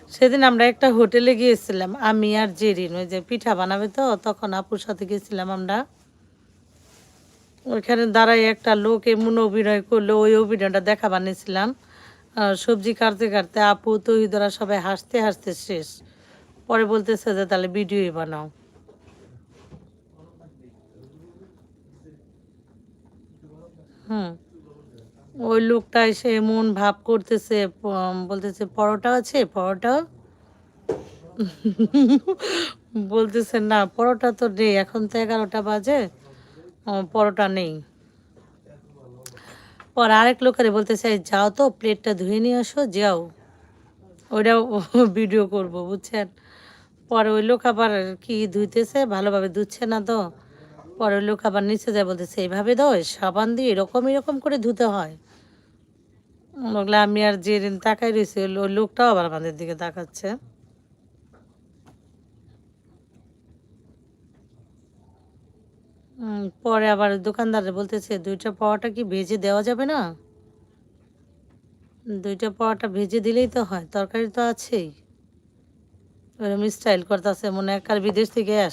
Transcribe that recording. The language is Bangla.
সেদিন আমরা একটা হোটেলে গিয়েছিলাম, আমি আর জেরিন। ওই যে পিঠা বানাবে তো, তখন আপুর সাথে গেছিলাম আমরা। ওইখানে দাঁড়াই একটা লোক এমন অভিনয় করলো, ওই অভিনয়টা দেখা বানিয়েছিলাম। সবজি কাটতে কাটতে আপু তহিদরা সবাই হাসতে হাসতে শেষ। পরে বলতেছে যে তাহলে ভিডিওই বানাও। হুম। ওই লোকটা এসে এমন ভাব করতেছে, বলতেছে পরোটা আছে পরোটা। বলতেছে না পরোটা তো নেই, এখন তো 11টা বাজে, পরোটা নেই। পর আরেক লোকেরে বলতেছে "এই যাও তো প্লেটটা ধুয়ে নিয়ে আসো যাও", ওইটাও ভিডিও করব বুঝছেন। পরে ওই লোক আবার কি ধুইতেছে, ভালোভাবে ধুচ্ছে না তো। পরে ওই লোক আবার নিচে যায় বলতেছে এইভাবে দাও, সাবান দিয়ে এরকম এরকম করে ধুতে হয়। ওগুলো আমি আর যে তাকাই রয়েছে, ওই লোকটাও আবার আমাদের দিকে তাকাচ্ছে। পরে আবার দোকানদার বলতেছে 2টা পাওয়াটা কি ভেজে দেওয়া যাবে না? 2টা পাওয়াটা ভেজে দিলেই তো হয়, তরকারি তো আছেই। ওরকম স্টাইল করতেছে, মনে হয় কার বিদেশ থেকে আসে।